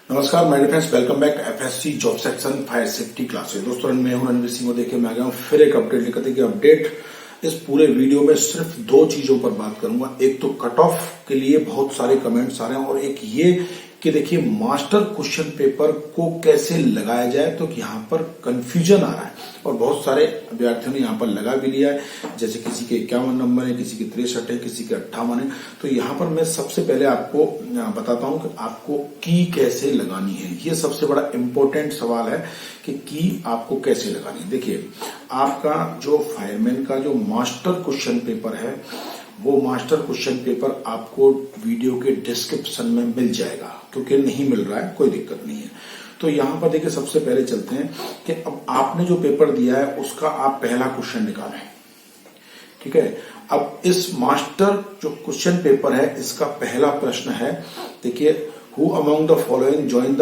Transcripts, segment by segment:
नमस्कार my dear friends, welcome back FSC job section fire safety classes. दोस्तों मैं हूं रणवीर सिंह, देखिए मैं आ गया हूं फिर एक अपडेट लेकर के। अपडेट इस पूरे वीडियो में सिर्फ दो चीजों पर बात करूंगा। एक तो कट ऑफ के लिए बहुत सारे कमेंट्स आ रहे हैं और एक ये कि देखिए मास्टर क्वेश्चन पेपर को कैसे लगाया जाए, तो यहाँ पर कंफ्यूजन आ रहा है और बहुत सारे अभ्यर्थियों ने यहाँ पर लगा भी लिया है। जैसे किसी के 51 नंबर है, किसी के 63 है, किसी के 58 है। तो यहाँ पर मैं सबसे पहले आपको बताता हूँ कि आपको की कैसे लगानी है। ये सबसे बड़ा इंपॉर्टेंट सवाल है कि की आपको कैसे लगानी है। देखिए आपका जो फायरमैन का जो मास्टर क्वेश्चन पेपर है, वो मास्टर क्वेश्चन पेपर आपको वीडियो के डिस्क्रिप्शन में मिल जाएगा, क्योंकि नहीं मिल रहा है कोई दिक्कत नहीं है। तो यहां पर देखिए सबसे पहले चलते हैं कि अब आपने जो पेपर दिया है उसका आप पहला क्वेश्चन निकालें। ठीक है, अब इस मास्टर जो क्वेश्चन पेपर है इसका पहला प्रश्न है, देखिए who among the following join the,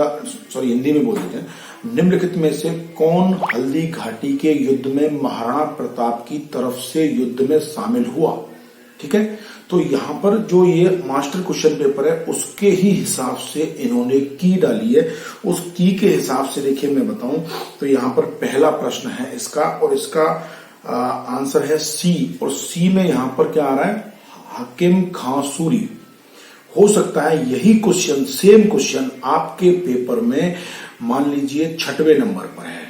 sorry Hindi में बोल देते हैं, निम्नलिखित में से कौन हल्दी घाटी के युद्ध में महाराणा प्रताप की तरफ से युद्ध में शामिल हुआ। ठीक है, तो यहां पर जो ये मास्टर क्वेश्चन पेपर है उसके ही हिसाब से इन्होंने की डाली है। उस की के हिसाब से देखिए मैं बताऊं तो यहां पर पहला प्रश्न है इसका, और इसका आंसर है सी। और सी में यहां पर क्या आ रहा है, हकीम खां सूरी। हो सकता है यही क्वेश्चन, सेम क्वेश्चन आपके पेपर में मान लीजिए 6वें नंबर पर है,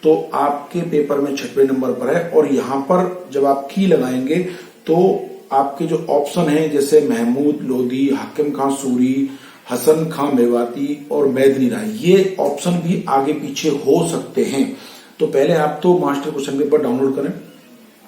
तो आपके पेपर में 6वें नंबर पर है और यहां पर जब आप की लगाएंगे तो आपके जो ऑप्शन हैं जैसे महमूद लोधी, हाकिम खां सूरी, हसन खां मेवाती और मैदनी राय, ये ऑप्शन भी आगे पीछे हो सकते हैं। तो पहले आप तो मास्टर क्वेश्चन पेपर डाउनलोड करें,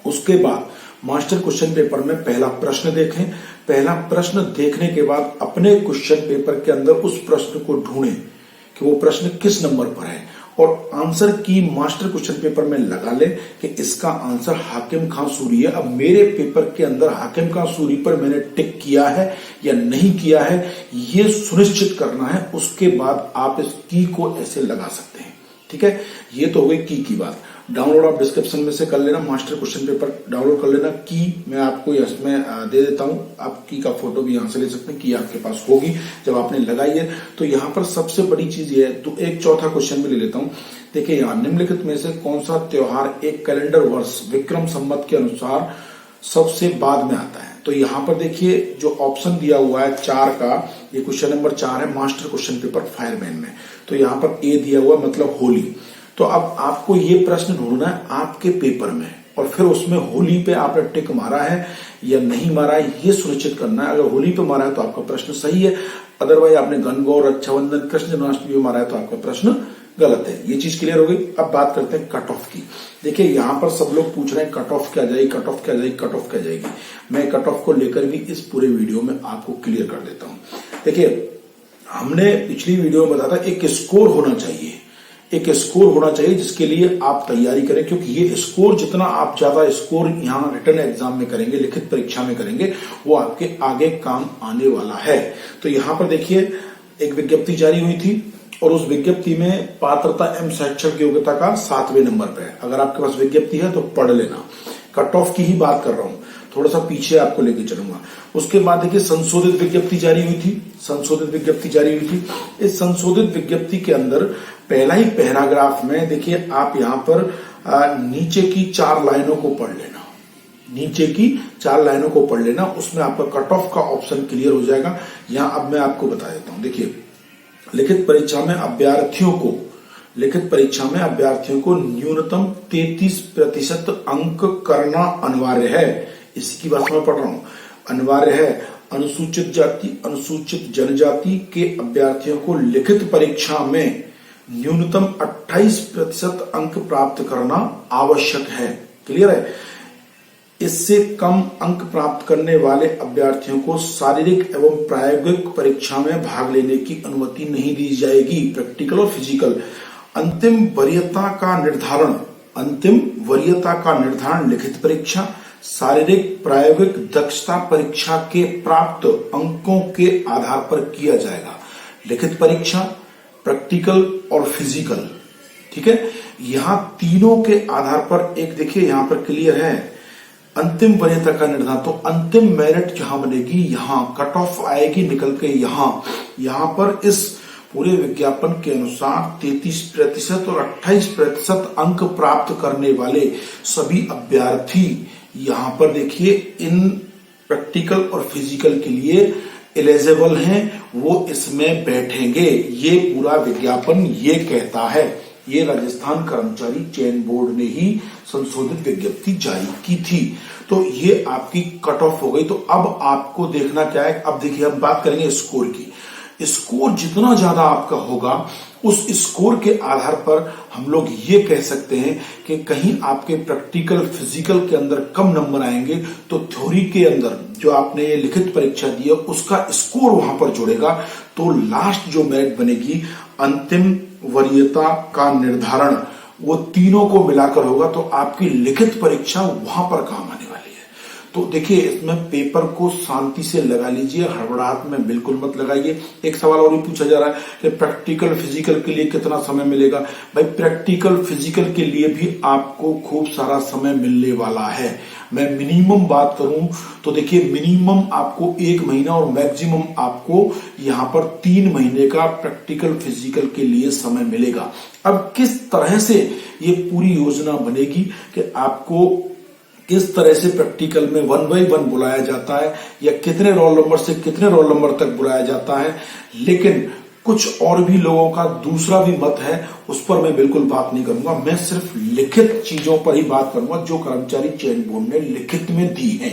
उसके बाद मास्टर क्वेश्चन पेपर में पहला प्रश्न देखें। पहला प्रश्न देखने के बाद अपने क्वेश्चन पेपर के अंदर उस प्रश्न को ढूंढें कि वो प्रश्न किस नंबर पर है और आंसर की मास्टर क्वेश्चन पेपर में लगा ले कि इसका आंसर हाकिम खां सूरी है। अब मेरे पेपर के अंदर हाकिम खां सूरी पर मैंने टिक किया है या नहीं किया है, ये सुनिश्चित करना है। उसके बाद आप इस की को ऐसे लगा सकते हैं। ठीक है, ये तो हो गई की बात। डाउनलोड आप डिस्क्रिप्शन में से कर लेना, मास्टर क्वेश्चन पेपर डाउनलोड कर लेना। की मैं आपको इसमें दे देता हूं, आप की का फोटो भी यहां से ले सकते हैं। की आपके पास होगी जब आपने लगाई है। तो यहां पर सबसे बड़ी चीज ये है, तो एक चौथा क्वेश्चन भी ले लेता हूं। देखिए यहां निम्नलिखित में से कौन सा त्योहार एक कैलेंडर वर्ष विक्रम संवत के अनुसार सबसे बाद में आता है। तो यहां पर देखिए जो ऑप्शन दिया हुआ है 4 का, ये क्वेश्चन नंबर 4 है मास्टर क्वेश्चन पेपर फायरमैन में। तो यहां पर ए दिया हुआ मतलब होली। तो अब आपको ये प्रश्न ढूंढना है आपके पेपर में और फिर उसमें होली पे आपने टिक मारा है या नहीं मारा है, ये सुनिश्चित करना है। अगर होली पे मारा है तो आपका प्रश्न सही है, अदरवाइज आपने गणगौर, रक्षाबंधन, कृष्ण जन्माष्टमी पे मारा है तो आपका प्रश्न गलत है। ये चीज क्लियर हो गई। अब बात करते हैं कट ऑफ की। देखिए यहां पर सब लोग पूछ रहे हैं कट ऑफ क्या जाएगी, कट ऑफ क्या जाएगी, कट ऑफ क्या जाएगी। मैं कट ऑफ को लेकर भी इस पूरे वीडियो में आपको क्लियर कर देता हूं। देखिए हमने पिछली वीडियो में बताया था एक स्कोर होना चाहिए, एक स्कोर होना चाहिए जिसके लिए आप तैयारी करें, क्योंकि ये स्कोर जितना आप ज्यादा स्कोर यहाँ रिटर्न एग्जाम में करेंगे, लिखित परीक्षा में करेंगे, वो आपके आगे काम आने वाला है। तो यहाँ पर देखिए एक विज्ञप्ति जारी हुई थी और उस विज्ञप्ति में पात्रता एवं शैक्षणिक योग्यता का 7वें नंबर पर है। अगर आपके पास विज्ञप्ति है तो पढ़ लेना। कट ऑफ की ही बात कर रहा हूं, थोड़ा सा पीछे आपको लेके चलूंगा। उसके बाद देखिए संशोधित विज्ञप्ति जारी हुई थी, संशोधित विज्ञप्ति जारी हुई थी। इस संशोधित विज्ञप्ति के अंदर पहला ही पैराग्राफ में देखिए आप यहां पर नीचे की 4 लाइनों को पढ़ लेना, नीचे की 4 लाइनों को पढ़ लेना, उसमें आपका कट ऑफ का ऑप्शन क्लियर हो जाएगा। यहां अब मैं आपको बता देता हूं। देखिए लिखित परीक्षा में अभ्यर्थियों को न्यूनतम 33% अंक करना अनिवार्य है। इसी की बात मैं पढ़ रहा हूं, अनिवार्य है। अनुसूचित जाति, अनुसूचित जनजाति के अभ्यर्थियों को लिखित परीक्षा में न्यूनतम 28% अंक प्राप्त करना आवश्यक है। क्लियर है। इससे कम अंक प्राप्त करने वाले अभ्यर्थियों को शारीरिक एवं प्रायोगिक परीक्षा में भाग लेने की अनुमति नहीं दी जाएगी, प्रैक्टिकल और फिजिकल। अंतिम वरीयता का निर्धारण लिखित परीक्षा, शारीरिक प्रायोगिक दक्षता परीक्षा के प्राप्त अंकों के आधार पर किया जाएगा। लिखित परीक्षा, प्रैक्टिकल और फिजिकल। ठीक है, यहां तीनों के आधार पर एक देखिए यहां पर क्लियर है अंतिम वरीयता का निर्धारण। तो अंतिम मेरिट जहां बनेगी, यहां कट ऑफ आएगी निकल के, यहां पर इस पूरे विज्ञापन के अनुसार 33% और 28% अंक प्राप्त करने वाले सभी अभ्यर्थी यहाँ पर देखिए इन प्रैक्टिकल और फिजिकल के लिए एलिजिबल हैं, वो इसमें बैठेंगे। ये पूरा विज्ञापन ये कहता है। ये राजस्थान कर्मचारी चयन बोर्ड ने ही संशोधित विज्ञप्ति जारी की थी। तो ये आपकी कट ऑफ हो गई। तो अब आपको देखना क्या है, अब देखिए हम बात करेंगे स्कोर की। स्कोर जितना ज्यादा आपका होगा उस स्कोर के आधार पर हम लोग ये कह सकते हैं कि कहीं आपके प्रैक्टिकल फिजिकल के अंदर कम नंबर आएंगे तो थ्योरी के अंदर जो आपने ये लिखित परीक्षा दी है उसका स्कोर वहां पर जुड़ेगा। तो लास्ट जो मेरिट बनेगी, अंतिम वरीयता का निर्धारण, वो तीनों को मिलाकर होगा। तो आपकी लिखित परीक्षा वहां पर काम आने वाली है। तो देखिए इसमें पेपर को शांति से लगा लीजिए, हड़बड़ाहट में बिल्कुल मत लगाइए। एक सवाल और भी पूछा जा रहा है कि प्रैक्टिकल फिजिकल के लिए कितना समय मिलेगा। भाई प्रैक्टिकल फिजिकल के लिए भी आपको खूब सारा समय मिलने वाला है। मैं मिनिमम बात करूं तो देखिए मिनिमम आपको 1 महीना और मैक्सिमम आपको यहां पर 3 महीने का प्रैक्टिकल फिजिकल के लिए समय मिलेगा। अब किस तरह से ये पूरी योजना बनेगी कि आपको किस तरह से प्रैक्टिकल में 1 by 1 बुलाया जाता है या कितने रोल नंबर से कितने रोल नंबर तक बुलाया जाता है, लेकिन कुछ और भी लोगों का दूसरा भी मत है, उस पर मैं बिल्कुल बात नहीं करूंगा। मैं सिर्फ लिखित चीजों पर ही बात करूंगा जो कर्मचारी चयन बोर्ड ने लिखित में दी है।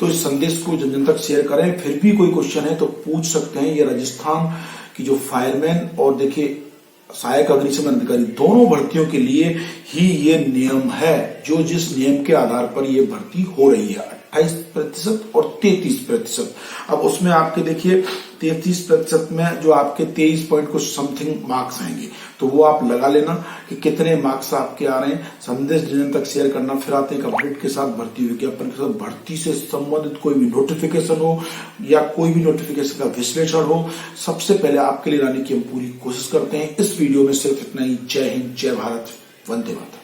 तो इस संदेश को जन जन तक शेयर करें। फिर भी कोई क्वेश्चन है तो पूछ सकते हैं। ये राजस्थान की जो फायरमैन और देखिए सहायक अग्निशमन अधिकारी दोनों भर्तियों के लिए ही ये नियम है, जो जिस नियम के आधार पर ये भर्ती हो रही है। 28% और 33%। अब उसमें आपके देखिए 33% में जो आपके 23 पॉइंट कुछ समथिंग मार्क्स आएंगे, तो वो आप लगा लेना कि कितने मार्क्स आपके आ रहे हैं। संदेश जन तक शेयर करना। फिर आते एक अपडेट के साथ भर्ती विज्ञापन के साथ। भर्ती से संबंधित कोई भी नोटिफिकेशन हो या कोई भी नोटिफिकेशन का विश्लेषण हो, सबसे पहले आपके लिए लाने की हम पूरी कोशिश करते हैं। इस वीडियो में सिर्फ इतना ही। जय हिंद, जय भारत, वंदे मातरम।